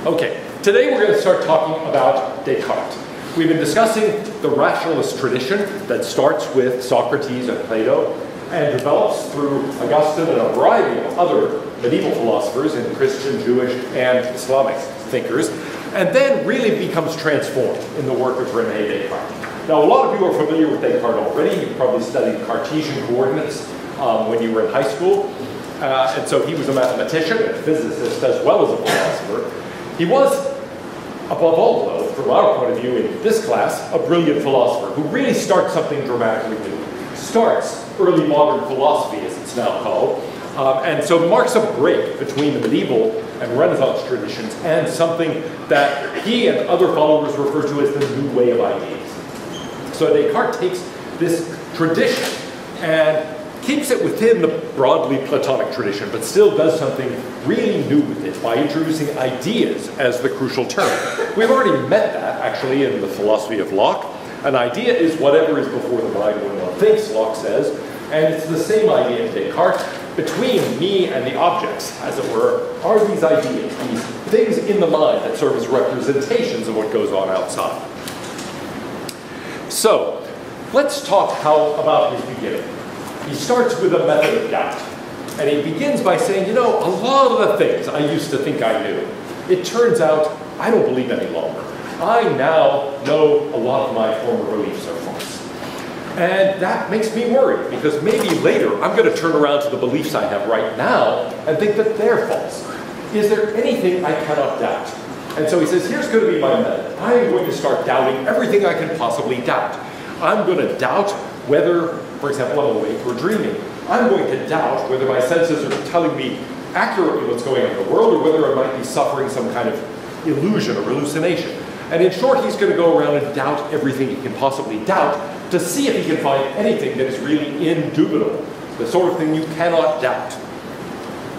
Okay, today we're going to start talking about Descartes. We've been discussing the rationalist tradition that starts with Socrates and Plato and develops through Augustine and a variety of other medieval philosophers and Christian, Jewish, and Islamic thinkers, and then really becomes transformed in the work of René Descartes. Now, a lot of you are familiar with Descartes already. You've probably studied Cartesian coordinates when you were in high school. And so he was a mathematician, a physicist, as well as a philosopher. He was, above all, though, from our point of view in this class, a brilliant philosopher who really starts something dramatically new. Starts early modern philosophy, as it's now called, and so marks a break between the medieval and Renaissance traditions and something that he and other followers refer to as the new way of ideas. So Descartes takes this tradition and keeps it within the broadly Platonic tradition, but still does something really new with it by introducing ideas as the crucial term. We've already met that, actually, in the philosophy of Locke. An idea is whatever is before the mind when one thinks, Locke says, and it's the same idea in Descartes. Between me and the objects, as it were, are these ideas, these things in the mind that serve as representations of what goes on outside. So, let's talk about his beginning. He starts with a method of doubt. And he begins by saying, you know, a lot of the things I used to think I knew, it turns out I don't believe any longer. I now know a lot of my former beliefs are false. And that makes me worried, because maybe later I'm going to turn around to the beliefs I have right now and think that they're false. Is there anything I cannot doubt? And so he says, here's going to be my method. I'm going to start doubting everything I can possibly doubt. I'm going to doubt whether, for example, I'm awake or dreaming. I'm going to doubt whether my senses are telling me accurately what's going on in the world or whether I might be suffering some kind of illusion or hallucination. And in short, he's going to go around and doubt everything he can possibly doubt to see if he can find anything that is really indubitable, the sort of thing you cannot doubt.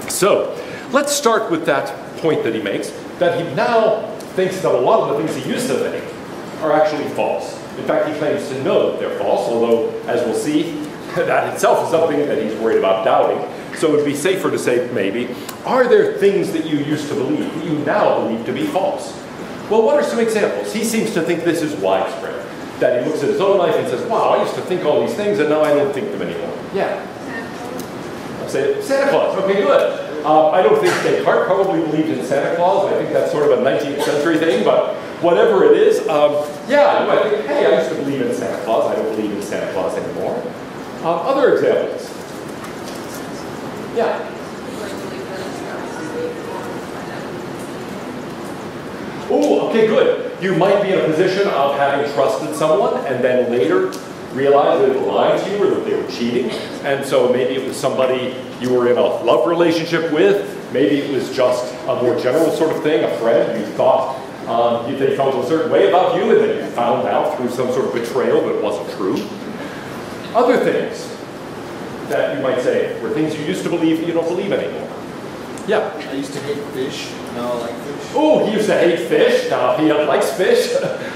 So, let's start with that point that he makes, that he now thinks that a lot of the things he used to think are actually false. In fact, he claims to know that they're false, although, as we'll see, that itself is something that he's worried about doubting. So it would be safer to say, maybe, are there things that you used to believe that you now believe to be false? Well, what are some examples? He seems to think this is widespread, that he looks at his own life and says, wow, I used to think all these things, and now I don't think them anymore. Yeah? Santa Claus. Okay, good. I don't think Descartes probably believed in Santa Claus. I think that's sort of a 19th century thing, but whatever it is, yeah, I think, hey, I used to believe in Santa Claus. I don't believe in Santa Claus anymore. Other examples? Yeah? Oh, okay, good. You might be in a position of having trusted someone and then later realize that they lied to you or that they were cheating. And so maybe it was somebody you were in a love relationship with. Maybe it was just a more general sort of thing, a friend you thought they felt a certain way about you, and then you found out through some sort of betrayal that it wasn't true. Other things that you might say were things you used to believe you don't believe anymore. Yeah? I used to hate fish, now I like fish. Oh, he used to hate fish, now he likes fish.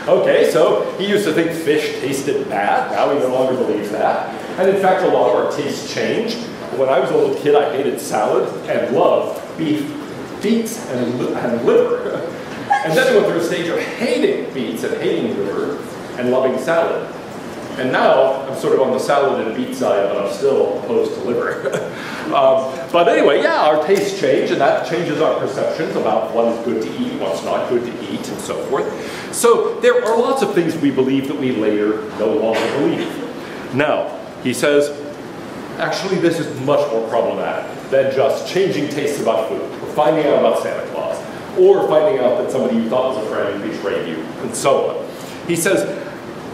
Okay, so he used to think fish tasted bad, now he no longer believes that. And in fact, a lot of our tastes change. When I was a little kid, I hated salad and loved beef, beets, and liver. And then I went through a stage of hating beets and hating liver and loving salad. And now I'm sort of on the salad and beet side, but I'm still opposed to liver. But anyway, yeah, our tastes change, and that changes our perceptions about what is good to eat, what's not good to eat, and so forth. So there are lots of things we believe that we later no longer believe. Now, he says, actually this is much more problematic than just changing tastes about food, or finding out about Santa Claus, or finding out that somebody you thought was a friend betrayed you, and so on. He says,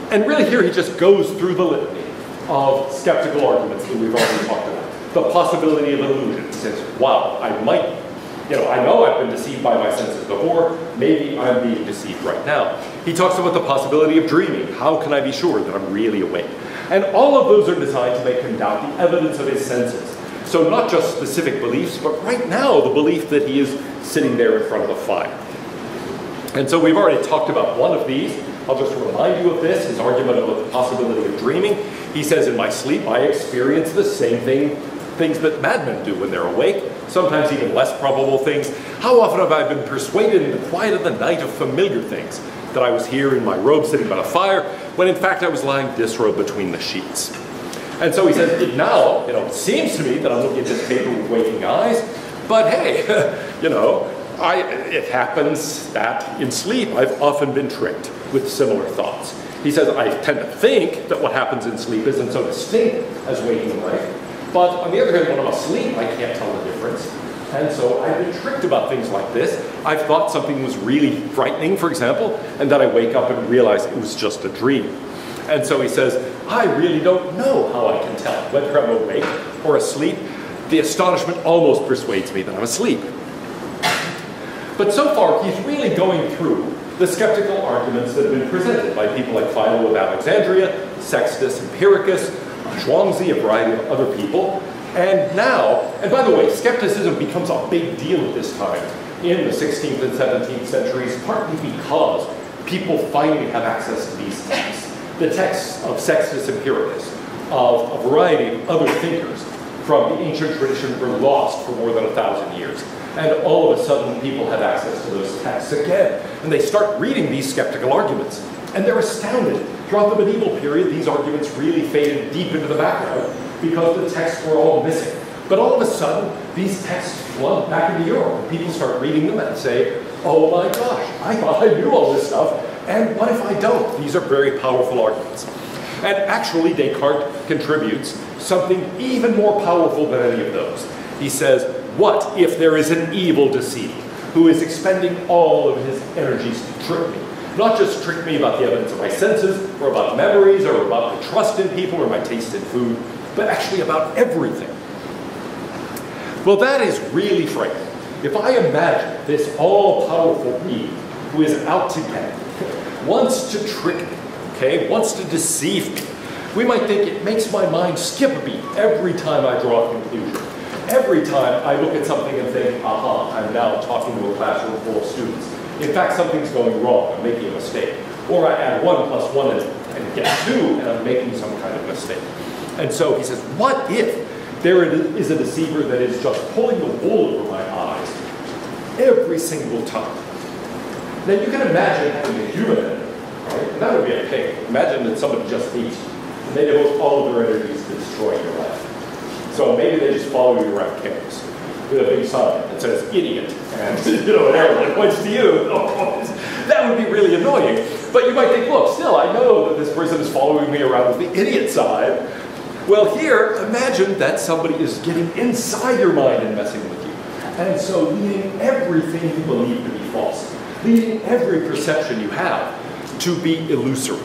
and really here he just goes through the litany of skeptical arguments that we've already talked about. The possibility of illusion. He says, wow, I know I've been deceived by my senses before, maybe I'm being deceived right now. He talks about the possibility of dreaming. How can I be sure that I'm really awake? And all of those are designed to make him doubt the evidence of his senses. So not just specific beliefs, but right now the belief that he is sitting there in front of the fire. And so we've already talked about one of these. I'll just remind you of this, his argument about the possibility of dreaming. He says, in my sleep, I experience the same things that madmen do when they're awake. sometimes even less probable things. How often have I been persuaded in the quiet of the night of familiar things, that I was here in my robe sitting by the fire, when in fact I was lying disrobed between the sheets. And so he says, now, it seems to me that I'm looking at this paper with waking eyes, but hey, it happens that in sleep I've often been tricked with similar thoughts. He says, I tend to think that what happens in sleep isn't so distinct as waking life, but on the other hand, when I'm asleep, I can't tell the difference. And so I've been tricked about things like this. I've thought something was really frightening, for example, and then I wake up and realize it was just a dream. And so he says, I really don't know how I can tell whether I'm awake or asleep. The astonishment almost persuades me that I'm asleep. But so far, he's really going through the skeptical arguments that have been presented by people like Philo of Alexandria, Sextus Empiricus, Zhuangzi, a variety of other people. And now, and by the way, skepticism becomes a big deal at this time in the 16th and 17th centuries, partly because people finally have access to these texts. The texts of Sextus Empiricus, of a variety of other thinkers from the ancient tradition were lost for more than 1,000 years. And all of a sudden, people have access to those texts again. And they start reading these skeptical arguments. And they're astounded. Throughout the medieval period, these arguments really faded deep into the background because the texts were all missing. But all of a sudden, these texts flood back into Europe. And people start reading them and say, oh my gosh, I thought I knew all this stuff. And what if I don't? These are very powerful arguments. And actually, Descartes contributes something even more powerful than any of those. He says, what if there is an evil deceiver who is expending all of his energies to trick me? Not just trick me about the evidence of my senses, or about memories, or about my trust in people, or my taste in food, but actually about everything. Well, that is really frightening. If I imagine this all-powerful being who is out to get me, wants to trick me, okay, wants to deceive me, we might think it makes my mind skip a beat every time I draw a conclusion. Every time I look at something and think, aha, I'm now talking to a classroom full of students. In fact, something's going wrong, I'm making a mistake. Or I add 1 plus 1 and get 2, and I'm making some kind of mistake. And so he says, what if there is a deceiver that is just pulling the wool over my eyes every single time? Now you can imagine having a human enemy, right? And that would be a pig. Imagine that somebody just hates you, and they devote all of their energies to destroying your life. So maybe they just follow you around campus with a big sign that says idiot, and an arrow that points to you. That would be really annoying. But you might think, look, still, I know that this person is following me around with the idiot sign. Well, here, imagine that somebody is getting inside your mind and messing with you. And so leading everything you believe to be false, leading every perception you have to be illusory.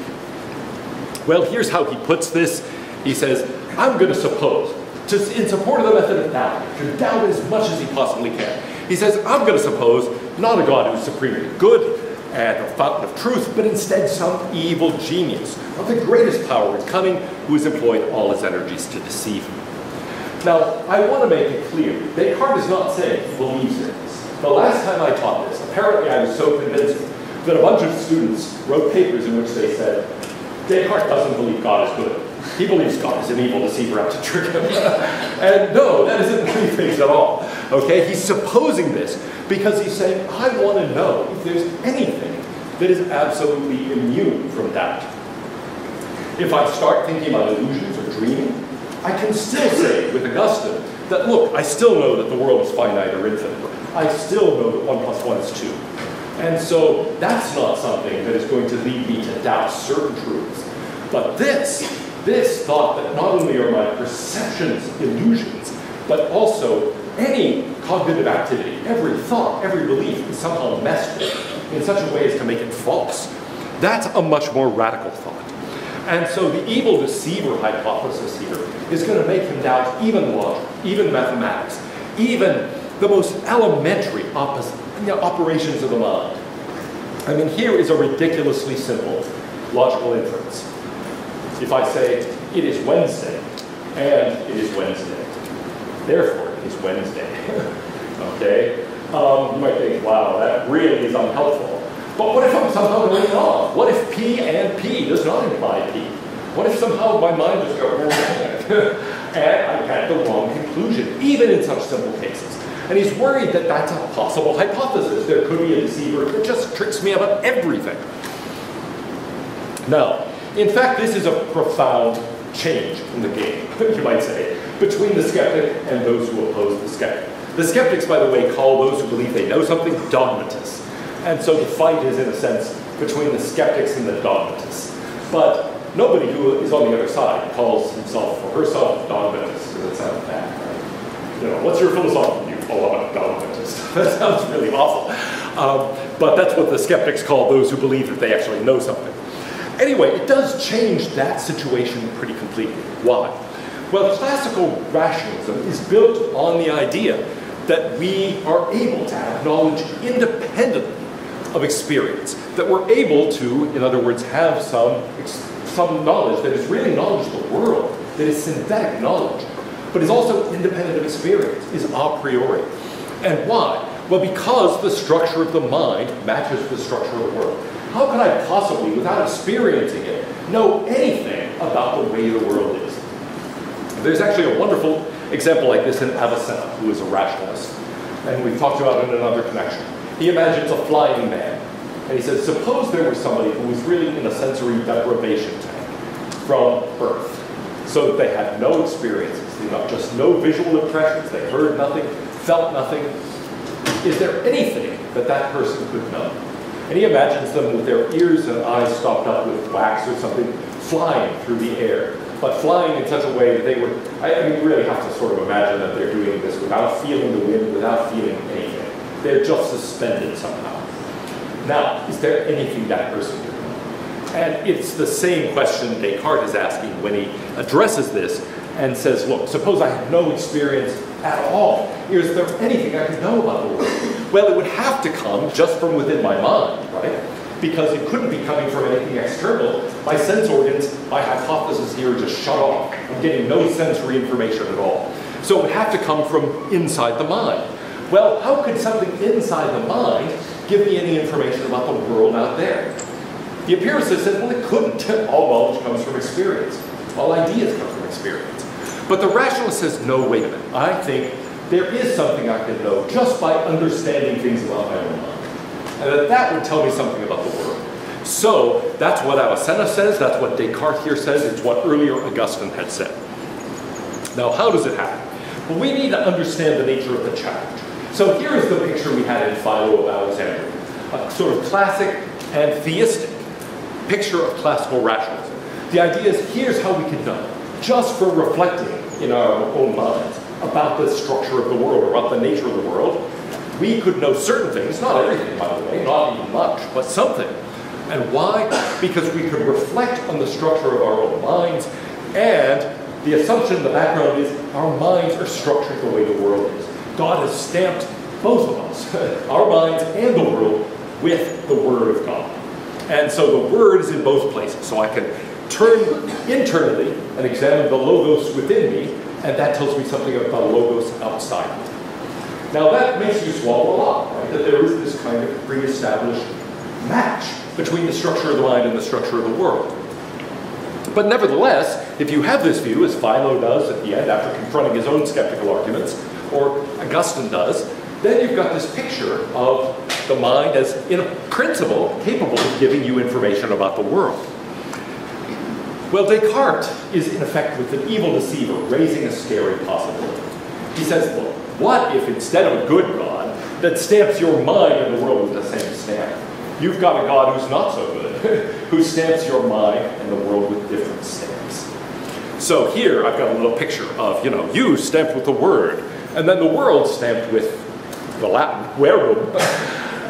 Well, here's how he puts this. He says, I'm going to suppose, in support of the method of doubt, to doubt as much as he possibly can. He says, I'm going to suppose not a God who's supremely good and a fountain of truth, but instead some evil genius of the greatest power and cunning who has employed all his energies to deceive me. Now, I want to make it clear, Descartes is not saying he believes in this. The last time I taught this, apparently I was so convinced that a bunch of students wrote papers in which they said, Descartes doesn't believe God is good. He believes God is an evil deceiver out to trick him. And no, that isn't the things at all. Okay, he's supposing this because he's saying, I want to know if there's anything that is absolutely immune from doubt. If I start thinking about illusions or dreaming, I can still say with Augustine that, look, I still know that the world is finite or infinite. I still know that 1 plus 1 is 2. And so that's not something that is going to lead me to doubt certain truths. But this thought that not only are my perceptions illusions, but also any cognitive activity, every thought, every belief is somehow messed with in such a way as to make it false. That's a much more radical thought. And so the evil deceiver hypothesis here is going to make him doubt even logic, even mathematics, even the most elementary operations of the mind. I mean, here is a ridiculously simple logical inference. If I say, it is Wednesday, and it is Wednesday, therefore it is Wednesday, okay? You might think, wow, that really is unhelpful. But what if I'm somehow going wrong? What if P and P does not imply P? What if somehow my mind just goes, and I get the wrong conclusion, even in such simple cases? And he's worried that that's a possible hypothesis. There could be a deceiver that just tricks me about everything. Now, in fact, this is a profound change in the game, you might say, between the skeptic and those who oppose the skeptic. The skeptics, by the way, call those who believe they know something dogmatists. And so the fight is, in a sense, between the skeptics and the dogmatists. But nobody who is on the other side calls himself or herself a dogmatist, because it sounds bad, right? You know, what's your philosophical view? Oh, I'm a dogmatist. That sounds really awful. But that's what the skeptics call those who believe that they actually know something. Anyway, it does change that situation pretty completely. Why? Well, classical rationalism is built on the idea that we are able to have knowledge independently of experience, that we're able to, in other words, have some knowledge that is really knowledge of the world, that is synthetic knowledge, but is also independent of experience, is a priori. And why? Well, because the structure of the mind matches the structure of the world. How could I possibly, without experiencing it, know anything about the way the world is? There's actually a wonderful example like this in Avicenna, who is a rationalist, and we've talked about it in another connection. He imagines a flying man, and he says, suppose there was somebody who was really in a sensory deprivation tank from birth, so that they had no experiences, they got just no visual impressions, they heard nothing, felt nothing. Is there anything that that person could know? And he imagines them with their ears and eyes stopped up with wax or something, flying through the air, but flying in such a way that they would, I mean, you really have to sort of imagine that they're doing this without feeling the wind, without feeling anything. They're just suspended somehow. Now, is there anything that person could know? And it's the same question Descartes is asking when he addresses this and says, look, suppose I had no experience at all. Is there anything I could know about the world? Well, it would have to come just from within my mind, right? Because it couldn't be coming from anything external. My sense organs, my hypothesis here, just shut off. I'm getting no sensory information at all. So it would have to come from inside the mind. Well, how could something inside the mind give me any information about the world out there? The empiricist said, well, it couldn't. All knowledge comes from experience. All ideas come from experience. But the rationalist says, no, wait a minute. I think there is something I can know just by understanding things about my own mind. And that would tell me something about the world. So that's what Avicenna says, that's what Descartes here says, it's what earlier Augustine had said. Now, how does it happen? Well, we need to understand the nature of the challenge. So here is the picture we had in Philo of Alexandria, a sort of classic and theistic picture of classical rationalism. The idea is, here's how we can know, just for reflecting in our own minds about the structure of the world, or about the nature of the world. We could know certain things, not everything, by the way, not even much, but something. And why? Because we could reflect on the structure of our own minds, and the assumption in the background is our minds are structured the way the world is. God has stamped both of us, our minds and the world, with the Word of God. And so the Word is in both places. So I can turn internally and examine the logos within me, and that tells me something about the logos outside me. Now that makes you swallow a lot, right? That there is this kind of pre-established match between the structure of the mind and the structure of the world. But nevertheless, if you have this view, as Philo does at the end after confronting his own skeptical arguments, or Augustine does, then you've got this picture of the mind as, in a principle, capable of giving you information about the world. Well, Descartes is in effect with an evil deceiver raising a scary possibility. He says, look, what if instead of a good God that stamps your mind and the world with the same stamp, you've got a God who's not so good, who stamps your mind and the world with different stamps. So here I've got a little picture of, you stamped with the Word, and then the world stamped with the Latin verbum,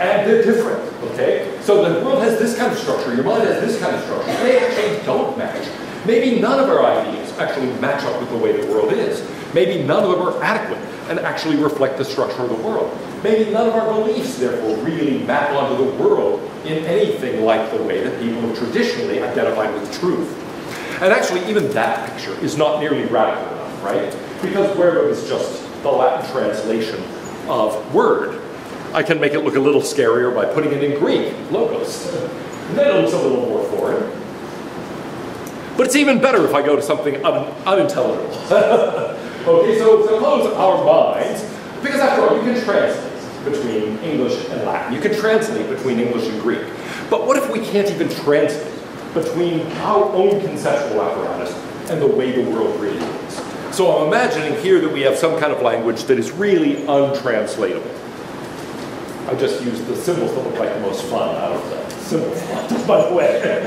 and they're different, okay? So the world has this kind of structure, your mind has this kind of structure. They actually don't match. Maybe none of our ideas actually match up with the way the world is. Maybe none of them are adequate and actually reflect the structure of the world. Maybe none of our beliefs, therefore, really map onto the world in anything like the way that people have traditionally identified with truth. And actually, even that picture is not nearly radical enough, right? Because verbum is just the Latin translation of word. I can make it look a little scarier by putting it in Greek, logos. And then it looks a little more foreign. But it's even better if I go to something unintelligible. Okay, so suppose our minds Because after all, you can translate between English and Latin. You can translate between English and Greek. But what if we can't even translate between our own conceptual apparatus and the way the world really is? So I'm imagining here that we have some kind of language that is really untranslatable. I just used the symbols that look like the most fun out of the symbol font, by the way.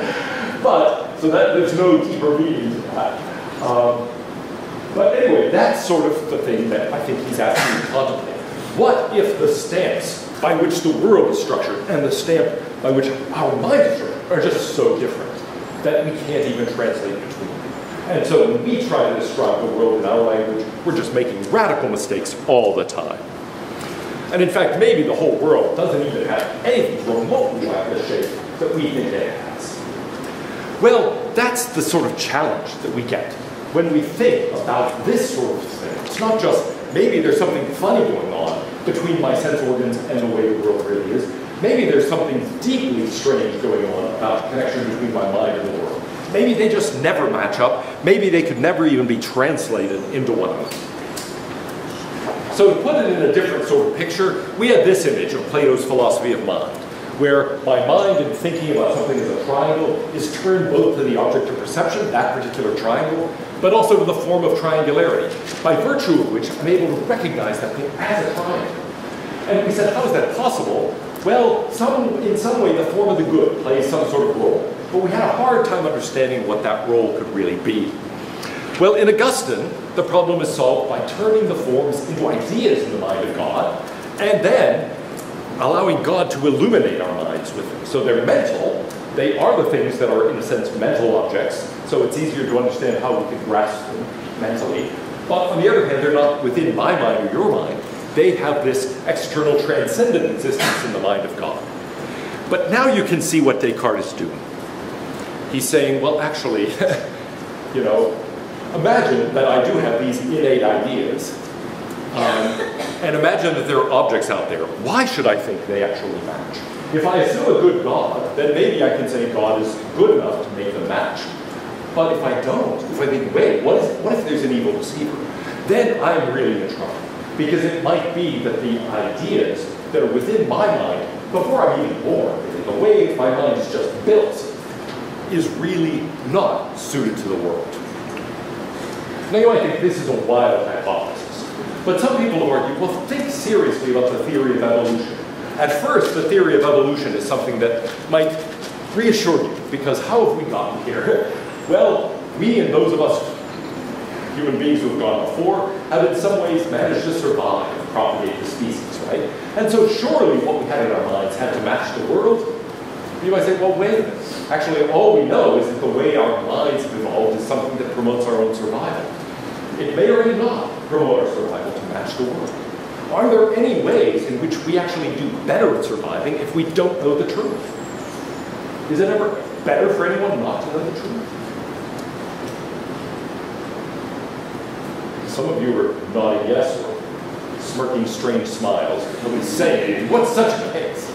But, so that there's no deeper meaning to that. But anyway, that's sort of the thing that I think he's asking you to contemplate. What if the stamps by which the world is structured and the stamp by which our mind is structured are just so different that we can't even translate between them? And so when we try to describe the world in our language, we're just making radical mistakes all the time. And in fact, maybe the whole world doesn't even have anything remotely like the shape that we think it has. Well, that's the sort of challenge that we get when we think about this sort of thing. It's not just, maybe there's something funny going on between my sense organs and the way the world really is. Maybe there's something deeply strange going on about the connection between my mind and the world. Maybe they just never match up. Maybe they could never even be translated into one another. So to put it in a different sort of picture, we had this image of Plato's philosophy of mind, where my mind in thinking about something as a triangle is turned both to the object of perception, that particular triangle, but also to the form of triangularity, by virtue of which I'm able to recognize that thing as a triangle. And we said, how is that possible? Well, in some way, the form of the good plays some sort of role, but we had a hard time understanding what that role could really be. Well, in Augustine, the problem is solved by turning the forms into ideas in the mind of God, and then allowing God to illuminate our minds with them. So they're mental. They are the things that are, in a sense, mental objects, so it's easier to understand how we can grasp them mentally. But on the other hand, they're not within my mind or your mind. They have this external transcendent existence in the mind of God. But now you can see what Descartes is doing. He's saying, well, actually, you know, imagine that I do have these innate ideas, and imagine that there are objects out there. Why should I think they actually match? If I assume a good God, then maybe I can say God is good enough to make them match. But if I don't, if I think, wait, what if there's an evil deceiver? Then I'm really in trouble. Because it might be that the ideas that are within my mind, before I'm even born, the way my mind is just built, is really not suited to the world. Now you might think this is a wild hypothesis, but some people argue, well, think seriously about the theory of evolution. At first, the theory of evolution is something that might reassure you, because how have we gotten here? Well, we and those of us human beings who have gone before have in some ways managed to survive and propagate the species, right? And so surely what we had in our minds had to match the world. You might say, well, wait a minute. Actually, all we know is that the way our minds have evolved is something that promotes our own survival. It may or may not promote our survival to match the world. Are there any ways in which we actually do better at surviving if we don't know the truth? Is it ever better for anyone not to know the truth? Some of you are nodding yes or smirking strange smiles. Nobody's saying anything. What's such a case?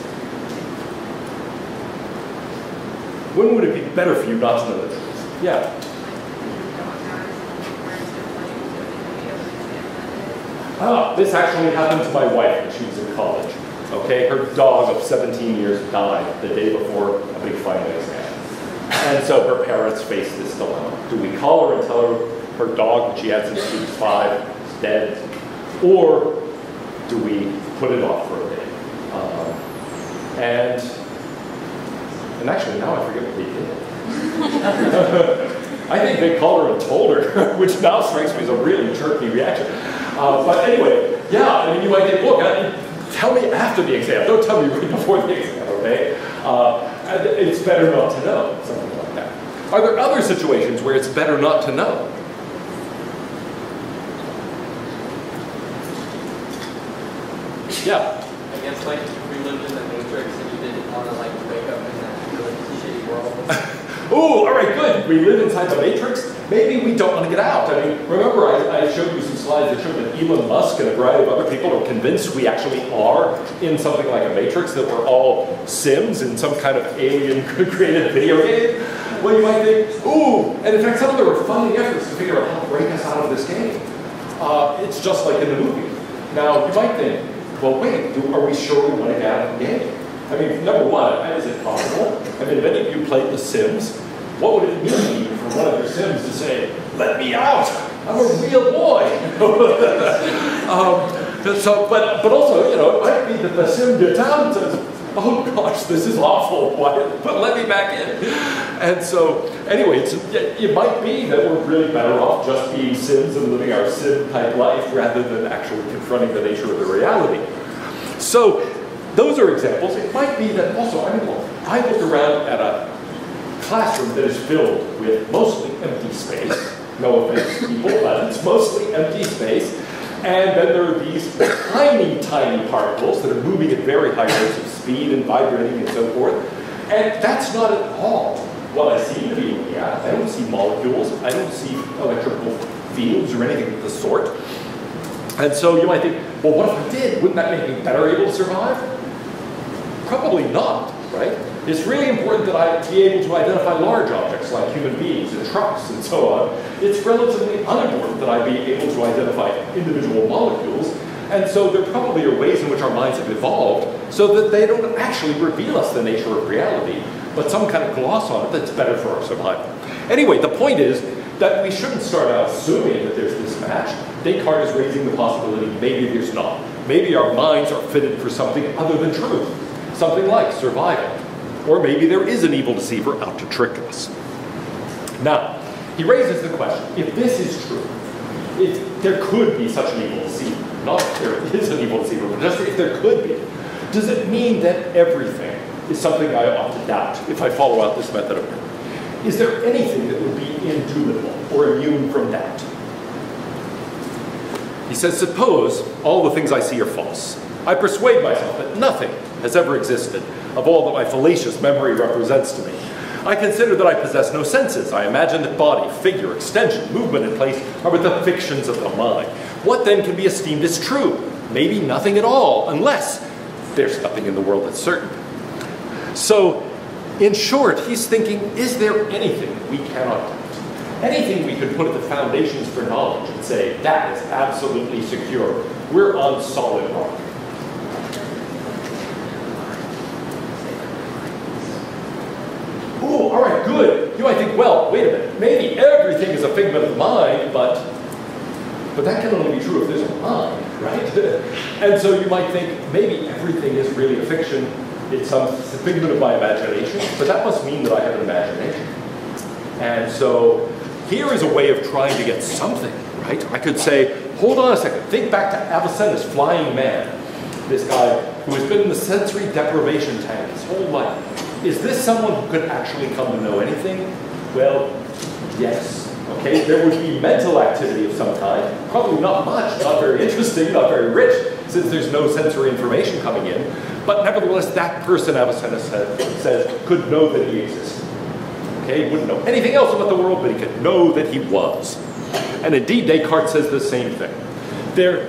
When would it be better for you not to know the truth? Yeah. This actually happened to my wife when she was in college. Okay, her dog of 17 years died the day before a big final exam. And so her parents faced this dilemma. Do we call her and tell her dog that she had since she was 5 is dead? Or do we put it off for a day? And actually now I forget what they did. I think they called her and told her, which now strikes me as a really jerky reaction. But anyway, yeah, I mean, you might think, look, tell me after the exam. Don't tell me right before the exam, okay? It's better not to know, something like that. Are there other situations where it's better not to know? Yeah? I guess, like, if we lived in the Matrix and you didn't want to, like, wake up in that really shitty world. Ooh, all right, good. We live inside the Matrix. Maybe we don't want to get out. I mean, remember I showed you some slides that showed that Elon Musk and a variety of other people are convinced we actually are in something like a Matrix, that we're all Sims in some kind of alien created video game. Well, you might think, ooh, and in fact, some of them are funding efforts to figure out how to break us out of this game. It's just like in the movie. Now, you might think, well, wait, are we sure we want to get out of the game? I mean, number one, is it possible? I mean, if any of you played The Sims, what would it mean for one of your Sims to say, let me out, I'm a real boy? But also, you know, it might be that the Sim gets out and says, oh gosh, this is awful, but let me back in. And so, anyway, it might be that we're really better off just being Sims and living our Sim-type life rather than actually confronting the nature of the reality. So, those are examples. It might be that also, I mean, look, I look around at a classroom that is filled with mostly empty space. No offense, people, but it's mostly empty space. And then there are these tiny, tiny particles that are moving at very high rates of speed and vibrating and so forth. And that's not at all what I seem to be looking at. I don't see molecules. I don't see electrical fields or anything of the sort. And so you might think, well, what if I did? Wouldn't that make me better able to survive? Probably not, right? It's really important that I be able to identify large objects like human beings and trucks and so on. It's relatively unimportant that I be able to identify individual molecules. And so there probably are ways in which our minds have evolved so that they don't actually reveal us the nature of reality, but some kind of gloss on it that's better for our survival. Anyway, the point is that we shouldn't start out assuming that there's this match. Descartes is raising the possibility maybe there's not. Maybe our minds are fitted for something other than truth, something like survival. Or maybe there is an evil deceiver out to trick us. Now, he raises the question, if this is true, if there could be such an evil deceiver, not if there is an evil deceiver, but just if there could be, does it mean that everything is something I ought to doubt if I follow out this method of proof? Is there anything that would be indubitable or immune from doubt? He says, suppose all the things I see are false. I persuade myself that nothing has ever existed of all that my fallacious memory represents to me. I consider that I possess no senses. I imagine that body, figure, extension, movement, and place are but the fictions of the mind. What then can be esteemed as true? Maybe nothing at all, unless there's nothing in the world that's certain. So, in short, he's thinking, is there anything we cannot doubt? Anything we could put at the foundations for knowledge and say, that is absolutely secure. We're on solid rock. Ooh, all right, good. You might think, well, wait a minute. Maybe everything is a figment of the mind, but that can only be true if there's a mind, right? And so you might think, maybe everything is really a fiction. It's a figment of my imagination, but that must mean that I have an imagination. And so here is a way of trying to get something, right? I could say, hold on a second. Think back to Avicenna's flying man, this guy who has been in the sensory deprivation tank his whole life. Is this someone who could actually come to know anything? Well, yes. Okay, there would be mental activity of some kind. Probably not much, not very interesting, not very rich, since there's no sensory information coming in. But nevertheless, that person, Avicenna says, could know that he existed. Okay, he wouldn't know anything else about the world, but he could know that he was. And indeed, Descartes says the same thing. Is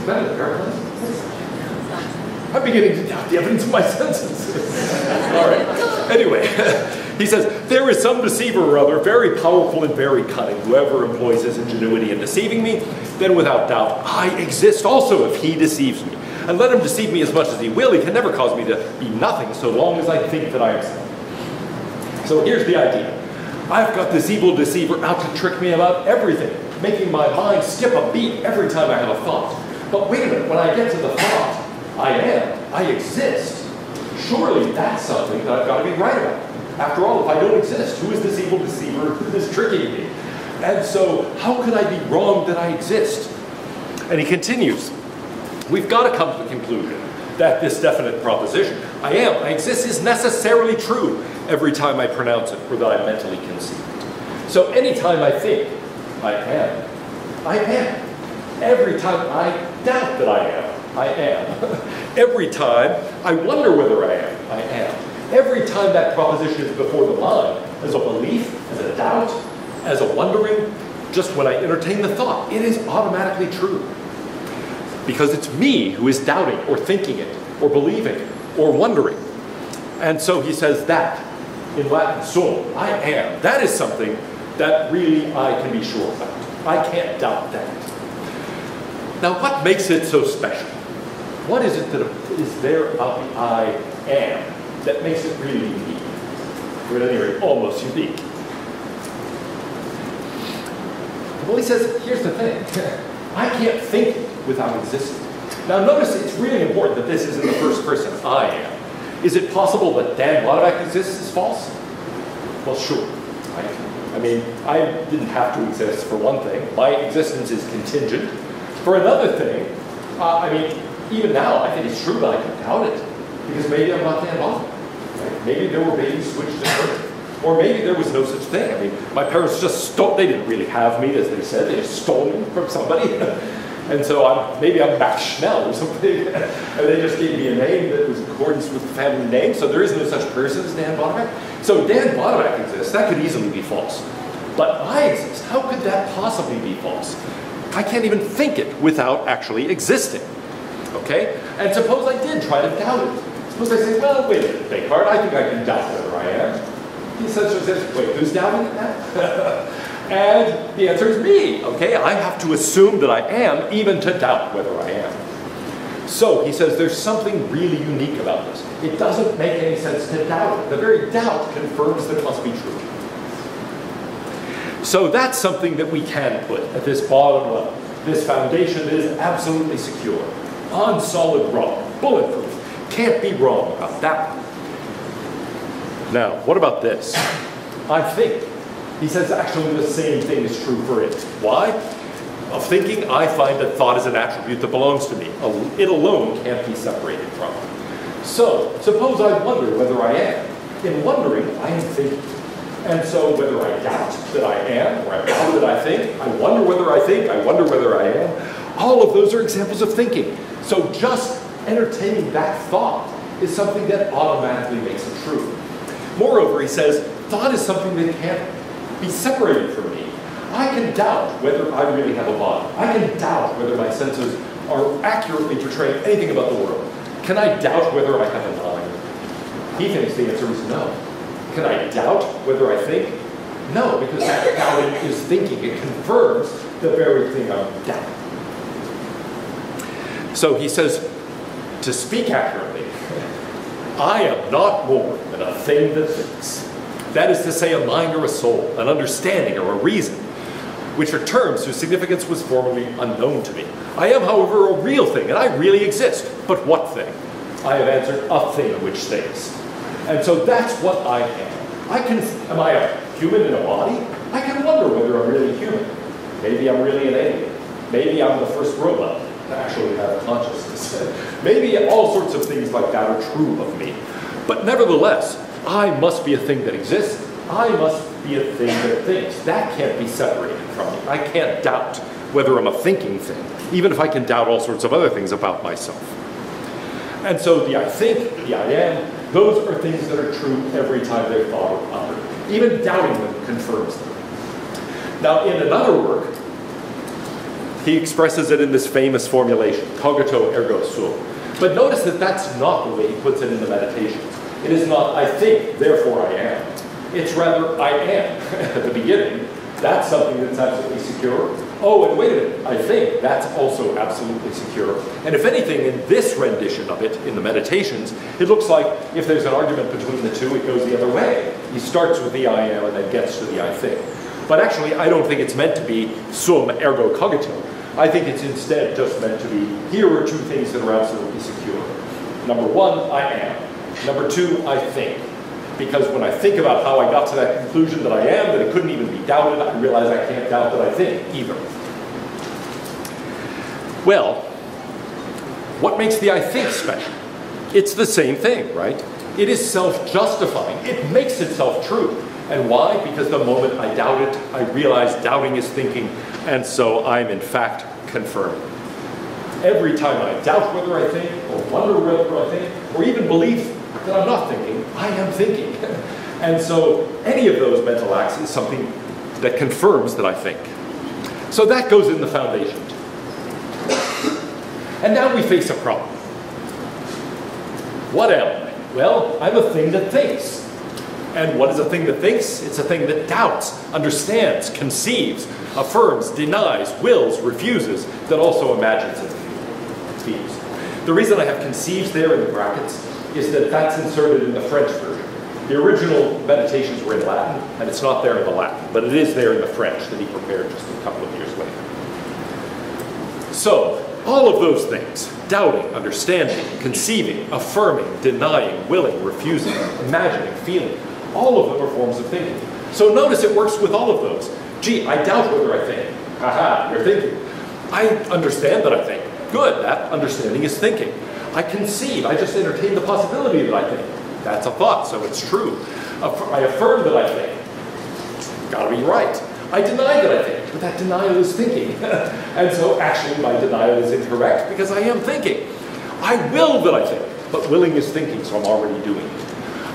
that an airplane? I'm beginning to doubt the evidence of my senses. All right. Anyway, he says, there is some deceiver or other, very powerful and very cunning. Whoever employs his ingenuity in deceiving me, then without doubt, I exist also if he deceives me. And let him deceive me as much as he will, he can never cause me to be nothing so long as I think that I am something. So here's the idea. I've got this evil deceiver out to trick me about everything, making my mind skip a beat every time I have a thought. But wait a minute, when I get to the thought, I exist. Surely that's something that I've got to be right about. After all, if I don't exist, who is this evil deceiver who is tricking me? And so, how could I be wrong that I exist? And he continues, we've got to come to the conclusion that this definite proposition, I exist, is necessarily true every time I pronounce it or that I mentally conceive it. So anytime I think, I am. Every time I doubt that I am. Every time I wonder whether I am. Every time that proposition is before the mind, as a belief, as a doubt, as a wondering, just when I entertain the thought, it is automatically true. Because it's me who is doubting or thinking it or believing or wondering. And so he says that in Latin, sum, I am. That is something that really I can be sure about. I can't doubt that. Now, what makes it so special? What is it that is there about the I am that makes it really unique? Or at any rate, almost unique. Well, he says, here's the thing. I can't think without existing. Now, notice it's really important that this is in the first person, I am. Is it possible that Dan Waterback exists is false? Well, sure. Right? I mean, I didn't have to exist, for one thing. My existence is contingent. For another thing, I mean, even now, I think it's true that I can doubt it. Because maybe I'm not Dan Waterback. Right? Maybe there were babies switched to birth. Or maybe there was no such thing. I mean, my parents just stole, they didn't really have me, as they said. They just stole me from somebody. And so maybe I'm Max Schnell or something. And they just gave me a name that was in accordance with the family name. So there is no such person as Dan Waterback. So Dan Waterback exists. That could easily be false. But I exist. How could that possibly be false? I can't even think it without actually existing. Okay? And suppose I did try to doubt it. Suppose I say, well, wait a minute, Descartes, I think I can doubt whether I am. He says, wait, who's doubting it now? And the answer is me, okay? I have to assume that I am, even to doubt whether I am. So he says there's something really unique about this. It doesn't make any sense to doubt it. The very doubt confirms that it must be true. So that's something that we can put at this bottom level. This foundation that is absolutely secure, on solid rock, bulletproof. Can't be wrong about that. Now, what about this? I think. He says actually the same thing is true for it. Why? Of thinking, I find that thought is an attribute that belongs to me. It alone can't be separated from it. So, suppose I wonder whether I am. In wondering, I am thinking. And so whether I doubt that I am, or I doubt that I think, I wonder whether I think, I wonder whether I am, all of those are examples of thinking. So just entertaining that thought is something that automatically makes it true. Moreover, he says, thought is something that can't be separated from me. I can doubt whether I really have a body. I can doubt whether my senses are accurately portraying anything about the world. Can I doubt whether I have a mind? He thinks the answer is no. Can I doubt whether I think? No, because that doubting is thinking. It confirms the very thing I'm doubting. So he says, to speak accurately, I am not more than a thing that thinks. That is to say, a mind or a soul, an understanding or a reason, which are terms whose significance was formerly unknown to me. I am, however, a real thing, and I really exist. But what thing? I have answered, a thing which thinks. And so that's what I am. Am I a human in a body? I can wonder whether I'm really human. Maybe I'm really an alien. Maybe I'm the first robot to actually have consciousness. Maybe all sorts of things like that are true of me. But nevertheless, I must be a thing that exists. I must be a thing that thinks. That can't be separated from me. I can't doubt whether I'm a thinking thing, even if I can doubt all sorts of other things about myself. And so the I think, the I am, those are things that are true every time they're thought or uttered. Even doubting them confirms them. Now, in another work, he expresses it in this famous formulation, cogito ergo sum. But notice that that's not the way he puts it in the Meditations. It is not, I think, therefore I am. It's rather, I am, at the beginning. That's something that's absolutely secure. Oh, and wait a minute, I think that's also absolutely secure. And if anything, in this rendition of it, in the Meditations, it looks like if there's an argument between the two, it goes the other way. He starts with the I am and then gets to the I think. But actually, I don't think it's meant to be sum ergo cogito. I think it's instead just meant to be, here are two things that are absolutely secure. Number one, I am. Number two, I think. Because when I think about how I got to that conclusion that I am, that it couldn't even be doubted, I realize I can't doubt that I think either. Well, what makes the I think special? It's the same thing, right? It is self-justifying. It makes itself true. And why? Because the moment I doubt it, I realize doubting is thinking, and so I'm in fact confirming. Every time I doubt whether I think, or wonder whether I think, or even believe that I'm not thinking, I am thinking. And so any of those mental acts is something that confirms that I think. So that goes in the foundation. And now we face a problem. What am I? Well, I'm a thing that thinks. And what is a thing that thinks? It's a thing that doubts, understands, conceives, affirms, denies, wills, refuses, that also imagines and feels. The reason I have conceives there in the brackets is that that's inserted in the French version. The original meditations were in Latin, and it's not there in the Latin, but it is there in the French that he prepared just a couple of years later. So, all of those things, doubting, understanding, conceiving, affirming, denying, willing, refusing, imagining, feeling, all of them are forms of thinking. So notice it works with all of those. Gee, I doubt whether I think. Haha, you're thinking. I understand that I think. Good, that understanding is thinking. I conceive, I just entertain the possibility that I think. That's a thought, so it's true. I affirm that I think. Gotta be right. I deny that I think, but that denial is thinking. And so actually my denial is incorrect because I am thinking. I will that I think, but willing is thinking, so I'm already doing it.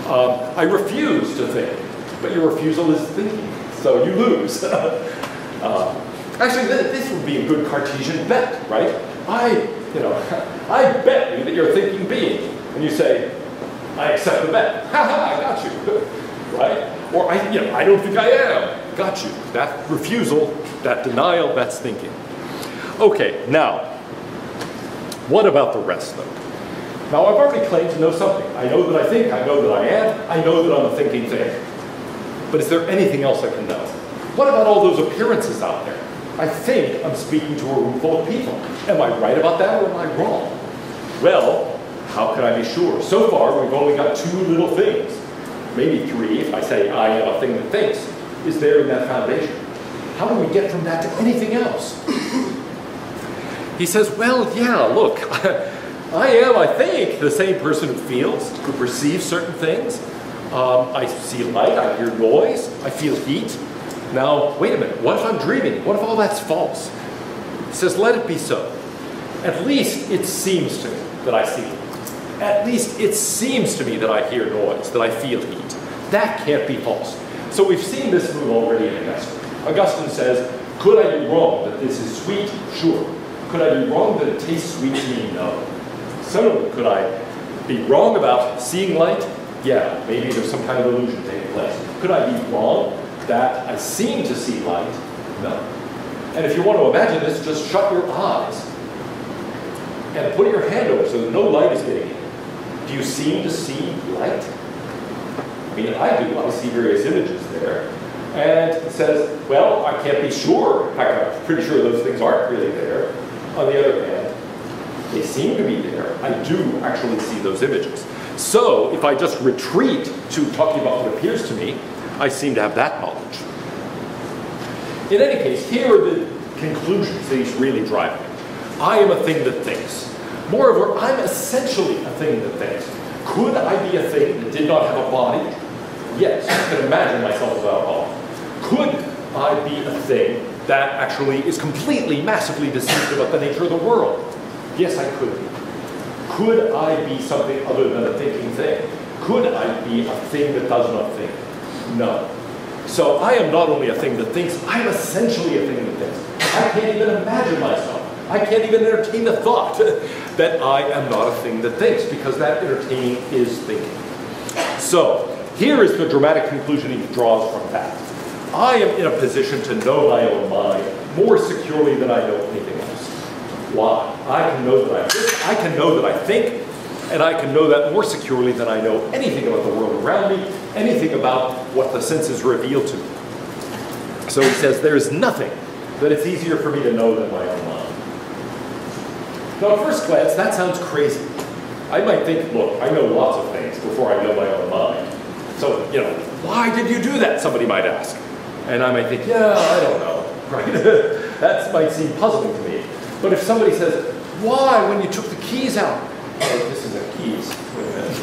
I refuse to think, but your refusal is thinking, so you lose. Actually, this would be a good Cartesian bet, right? I bet you that you're a thinking being. And you say, I accept the bet. Ha ha, I got you. Right? Or I don't think I am. Got you. That refusal, that denial, that's thinking. Okay, now, what about the rest though? Now I've already claimed to know something. I know that I think, I know that I am, I know that I'm a thinking thing. But is there anything else I can know? What about all those appearances out there? I think I'm speaking to a room full of people. Am I right about that or am I wrong? Well, how can I be sure? So far, we've only got two little things. Maybe three, if I say I am a thing that thinks, is there in that foundation. How do we get from that to anything else? He says, well, yeah, look, I am, I think, the same person who feels, who perceives certain things. I see light, I hear noise, I feel heat. Now, wait a minute, what if I'm dreaming? What if all that's false? He says, let it be so. At least it seems to me that I see it. At least it seems to me that I hear noise, that I feel heat. That can't be false. So we've seen this move already in Augustine. Augustine says, could I be wrong that this is sweet? Sure. Could I be wrong that it tastes sweet to me? No. So could I be wrong about seeing light? Yeah, maybe there's some kind of illusion taking place. Could I be wrong that I seem to see light? No. And if you want to imagine this, just shut your eyes and put your hand over so that no light is getting in. Do you seem to see light? I mean, I do. I see various images there. And it says, well, I can't be sure. In fact, I'm pretty sure those things aren't really there. On the other hand, they seem to be there. I do actually see those images. So if I just retreat to talking about what appears to me, I seem to have that knowledge. In any case, here are the conclusions that he's really driving. I am a thing that thinks. Moreover, I'm essentially a thing that thinks. Could I be a thing that did not have a body? Yes, I can imagine myself without a body. Could I be a thing that actually is completely, massively deceived about the nature of the world? Yes, I could be. Could I be something other than a thinking thing? Could I be a thing that does not think? No. So I am not only a thing that thinks, I am essentially a thing that thinks. I can't even imagine myself. I can't even entertain the thought that I am not a thing that thinks, because that entertaining is thinking. So here is the dramatic conclusion he draws from that. I am in a position to know my own mind more securely than I know anything else. Why? I can know that I think, I can know that I think, and I can know that more securely than I know anything about the world around me, anything about what the senses reveal to me. So he says, there is nothing that it's easier for me to know than my own mind. Now, at first glance, that sounds crazy. I might think, look, I know lots of things before I know my own mind. So, why did you do that, somebody might ask. And I might think, yeah, I don't know, right? That might seem puzzling to me. But if somebody says, why, when you took the keys out, oh, this is a keys, wait a minute.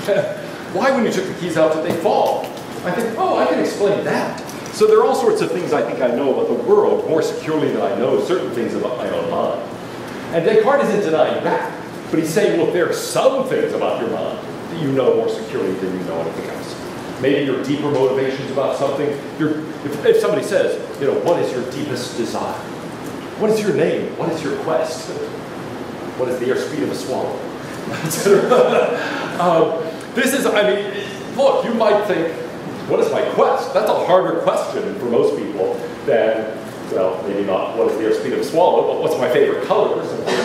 Why, when you took the keys out, did they fall? I think, oh, I can explain that. So there are all sorts of things I think I know about the world more securely than I know certain things about my own mind. And Descartes isn't denying that, but he's saying, look, there are some things about your mind that you know more securely than you know anything else. Maybe your deeper motivations about something. If somebody says, what is your deepest desire? What is your name? What is your quest? What is the airspeed of a swallow? Etc. This is, look, you might think, what is my quest? That's a harder question for most people than, well, maybe not what is the airspeed of a swallow, but what's my favorite color or something.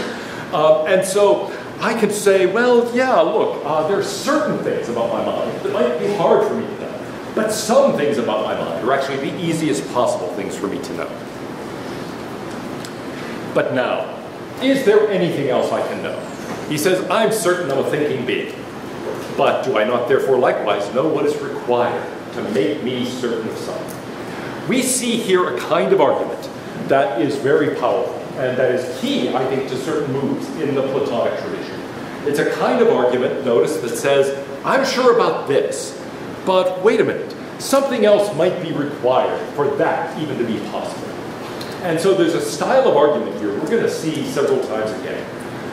And so I could say, well, yeah, look, there are certain things about my mind that might be hard for me to know. But some things about my mind are actually the easiest possible things for me to know. But now, is there anything else I can know? He says, I'm certain I'm a thinking being. But do I not therefore likewise know what is required to make me certain of something? We see here a kind of argument that is very powerful and that is key, I think, to certain moves in the Platonic tradition. It's a kind of argument, notice, that says, I'm sure about this, but wait a minute, something else might be required for that even to be possible. And so there's a style of argument here we're going to see several times again.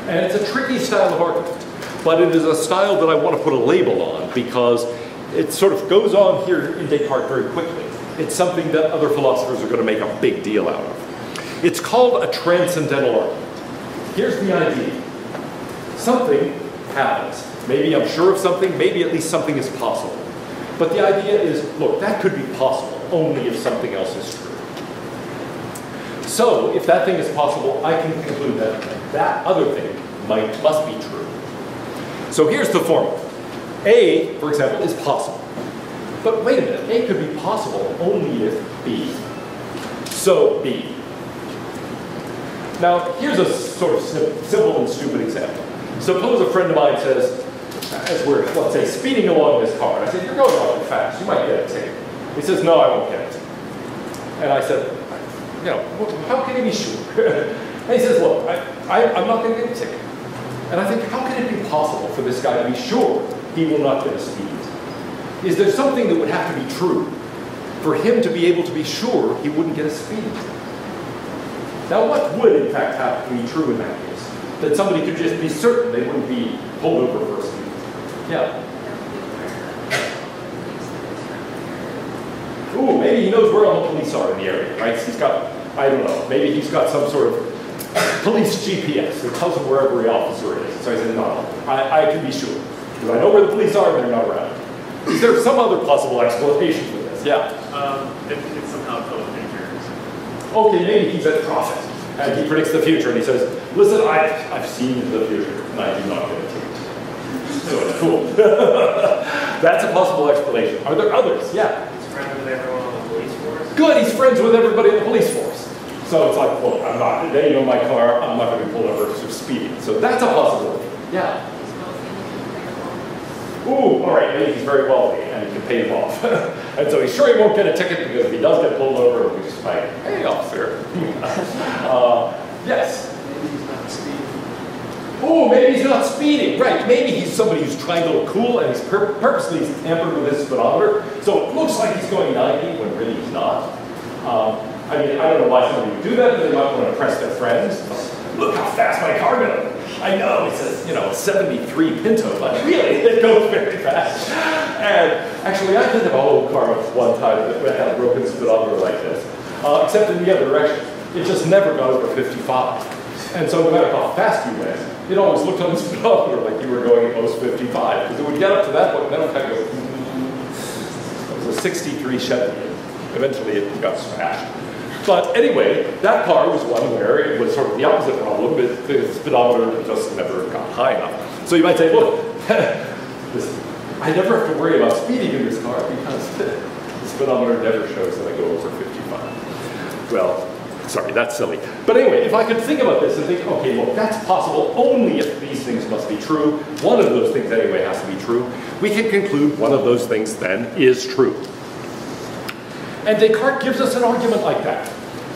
And it's a tricky style of argument, but it is a style that I want to put a label on because it sort of goes on here in Descartes very quickly. It's something that other philosophers are going to make a big deal out of. It's called a transcendental argument. Here's the idea. Something happens. Maybe I'm sure of something, maybe at least something is possible. But the idea is, look, that could be possible only if something else is true. So, if that thing is possible, I can conclude that that other thing must be true. So here's the formula. A, for example, is possible. But wait a minute, A could be possible only if B. So B. Now, here's a sort of simple and stupid example. Suppose a friend of mine says, as we're, let's say, speeding along this car, and I said, you're going awfully fast, you might get a ticket. He says, no, I won't get it. And I said, you know, how can he be sure? And he says, look, I'm not going to get a ticket. And I think, how can it be possible for this guy to be sure he will not get a speed? Is there something that would have to be true for him to be able to be sure he wouldn't get a speed? Now, what would, in fact, have to be true in that case? That somebody could just be certain they wouldn't be pulled over for a speed? Yeah. Ooh, maybe he knows where all the police are in the area, right? He's got, I don't know, maybe he's got some sort of police GPS that tells him where every officer is. So I said, no, I can be sure. Because I know where the police are and they're not around. Is there some other possible explanation for this? Yeah? It's somehow co-figures. Okay, maybe he's a prophet. And he predicts the future and he says, listen, I've seen the future and I do not get a ticket. So cool. That's a possible explanation. Are there others? Yeah? He's friends with everyone on the police force. Good, he's friends with everybody in the police force. So it's like, look, I'm not, they know my car, I'm not going to be pulled over for speeding. So that's a possibility. Yeah. Ooh, all right, maybe he's very wealthy and he can pay him off. And so he's sure he won't get a ticket because if he does get pulled over, it'll be just like, hey, officer. Yes? Maybe he's not speeding. Oh, maybe he's not speeding. Right, maybe he's somebody who's trying to look cool and he's purposely tampered with his speedometer. So it looks like he's going 90 when really he's not. I mean, I don't know why somebody would do that, but they might want to impress their friends. Look how fast my car goes. I know, it says, you know, 73 Pinto, but really, it goes very fast. And actually, I did have a whole car one time that had a broken speedometer like this, except in the other direction. It just never got over 55. And so no matter how fast you went, it always looked on the speedometer like you were going at most 55, because it would get up to that point, and then it would kind of go, it was a 63 Chevy. Eventually, it got smashed. But anyway, that car was one where it was sort of the opposite problem, but the speedometer just never got high enough. So you might say, look, I never have to worry about speeding in this car because the speedometer never shows that I go over 55. Well, sorry, that's silly. But anyway, if I could think about this and think, okay, look, that's possible only if these things must be true. One of those things anyway has to be true. We can conclude one of those things then is true. And Descartes gives us an argument like that.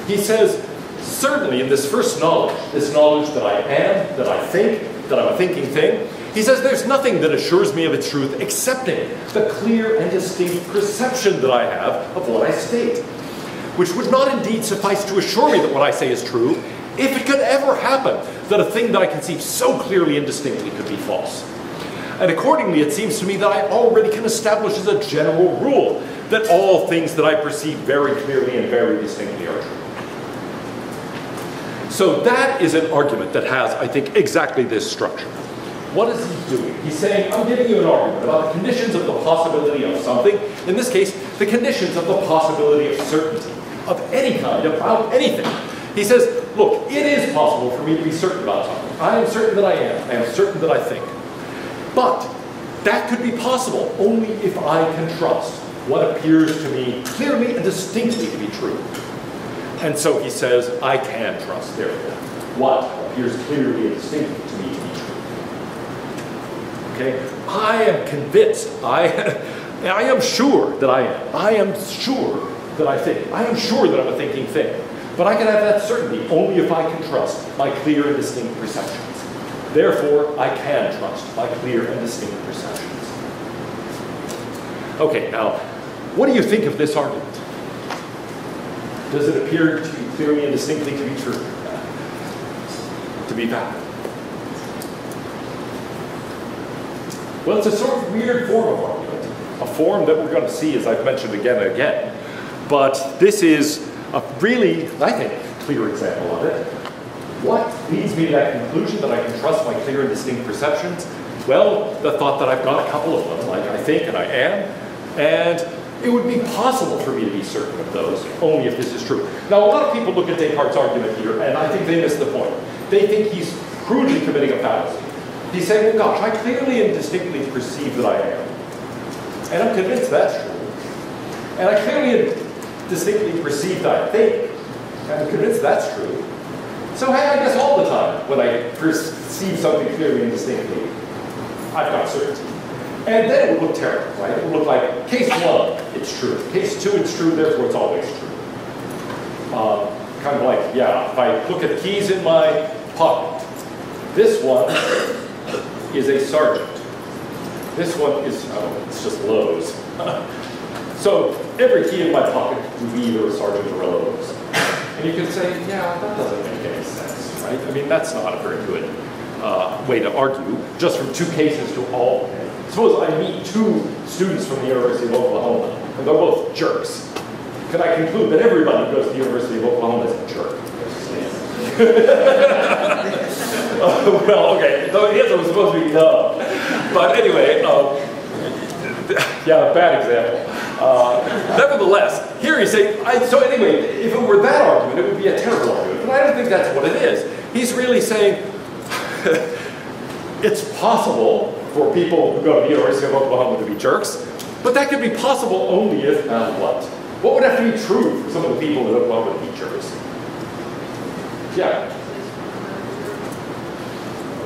He says, certainly in this first knowledge, this knowledge that I am, that I think, that I'm a thinking thing, he says there's nothing that assures me of its truth excepting the clear and distinct perception that I have of what I state, which would not indeed suffice to assure me that what I say is true, if it could ever happen that a thing that I conceive so clearly and distinctly could be false. And accordingly, it seems to me that I already can establish as a general rule that all things that I perceive very clearly and very distinctly are true. So that is an argument that has, I think, exactly this structure. What is he doing? He's saying, I'm giving you an argument about the conditions of the possibility of something. In this case, the conditions of the possibility of certainty, of any kind, about anything. He says, look, it is possible for me to be certain about something. I am certain that I am. I am certain that I think. But that could be possible only if I can trust what appears to me clearly and distinctly to be true. And so he says, I can trust, therefore, what appears clearly and distinctly to me to be true. Okay? I am convinced. I am sure that I am. I am sure that I think. I am sure that I'm a thinking thing. But I can have that certainty only if I can trust my clear and distinct perceptions. Therefore, I can trust my clear and distinct perceptions. Okay, now, what do you think of this argument? Does it appear to you clearly and distinctly to be true? To be valid? Well, it's a sort of weird form of argument. A form that we're going to see, as I've mentioned again and again. But this is a really, I think, clear example of it. What leads me to that conclusion that I can trust my clear and distinct perceptions? Well, the thought that I've got a couple of them, like I think and I am, and it would be possible for me to be certain of those, only if this is true. Now, a lot of people look at Descartes' argument here, and I think they miss the point. They think he's crudely committing a fallacy. He's saying, well, gosh, I clearly and distinctly perceive that I am. And I'm convinced that's true. And I clearly and distinctly perceive that I think. And I'm convinced that's true. So, hey, I guess all the time, when I perceive something clearly and distinctly, I've got certainty. And then it would look terrible, right? It would look like, case 1, it's true. Case 2, it's true, therefore it's always true. Kind of like, yeah, if I look at the keys in my pocket, this one is a sergeant. This one is, oh, it's just Lowe's. So every key in my pocket would be either a sergeant or a Lowe's. And you could say, yeah, that doesn't make any sense, right? I mean, that's not a very good way to argue, just from 2 cases to all. Okay? Suppose I meet 2 students from the University of Oklahoma, and they're both jerks. Could I conclude that everybody who goes to the University of Oklahoma is a jerk? Well, okay, the answer was supposed to be no. But anyway, yeah, bad example. Nevertheless, here he's saying, so anyway, if it were that argument, it would be a terrible argument. But I don't think that's what it is. He's really saying, it's possible for people who go to the University of Oklahoma to be jerks, but that could be possible only if, what? What would have to be true for some of the people in Oklahoma to be jerks? Yeah.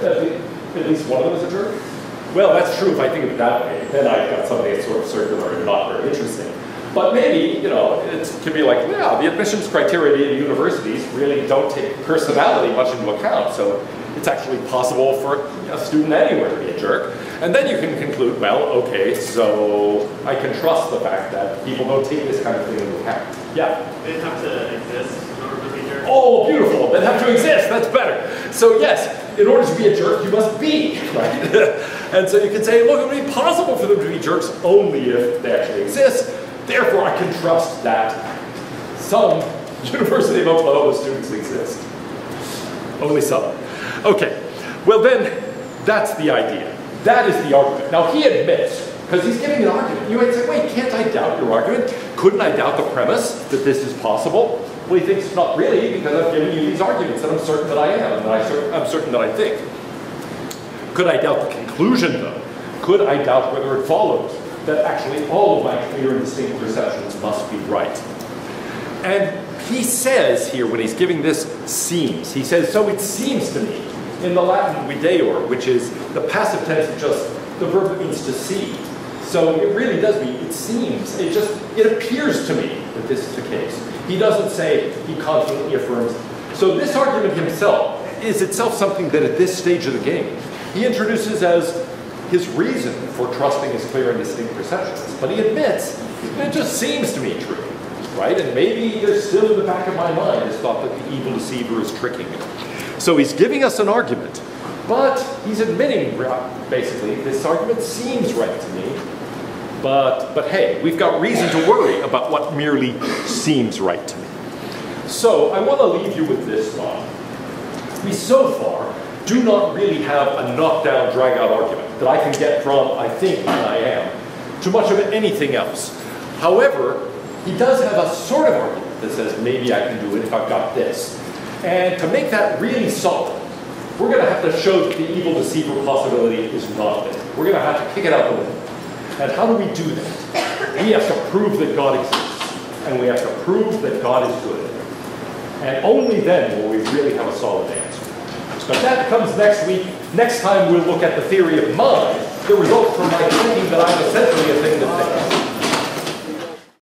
At least one of them is a jerk? Well, that's true if I think of it that way. Then I've got something that's sort of circular and not very interesting. But maybe, you know, it could be like, yeah, the admissions criteria at universities really don't take personality much into account. So it's actually possible for a student anywhere to be a jerk. And then you can conclude, well, okay, so I can trust the fact that people don't take this kind of thing into account. Yeah? They have to exist in order to be jerks. Oh, beautiful. They have to exist. That's better. So yes, in order to be a jerk, you must be, right? And so you can say, look, it would be possible for them to be jerks only if they actually exist. Therefore, I can trust that some University of Oklahoma students exist. Only some. Okay. Well then, that's the idea. That is the argument. Now he admits, because he's giving an argument. You might say, wait, can't I doubt your argument? Couldn't I doubt the premise that this is possible? Well, he thinks not really, because I've given you these arguments that I'm certain that I am, and that I'm certain that I think. Could I doubt the conclusion, though? Could I doubt whether it follows that actually all of my clear and distinct perceptions must be right? And he says here, when he's giving this seems, he says, so it seems to me, in the Latin videor, which is the passive tense of just the verb that means to see. So it really does mean, it seems, it appears to me that this is the case. He doesn't say, he confidently affirms. So this argument himself is itself something that at this stage of the game, he introduces as his reason for trusting his clear and distinct perceptions. But he admits, it just seems to me true, right? And maybe there's still in the back of my mind this thought that the evil deceiver is tricking me. So he's giving us an argument, but he's admitting, basically, this argument seems right to me, but hey, we've got reason to worry about what merely seems right to me. So I want to leave you with this thought. We so far do not really have a knockdown, drag-out argument that I can get from I think and I am to much of anything else. However, he does have a sort of argument that says maybe I can do it if I've got this. And to make that really solid, we're going to have to show that the evil deceiver possibility is not there. We're going to have to kick it out the window. And how do we do that? We have to prove that God exists. And we have to prove that God is good. And only then will we really have a solid answer. But that comes next week. Next time we'll look at the theory of mind, the result from my thinking that I'm essentially a thing that thinks.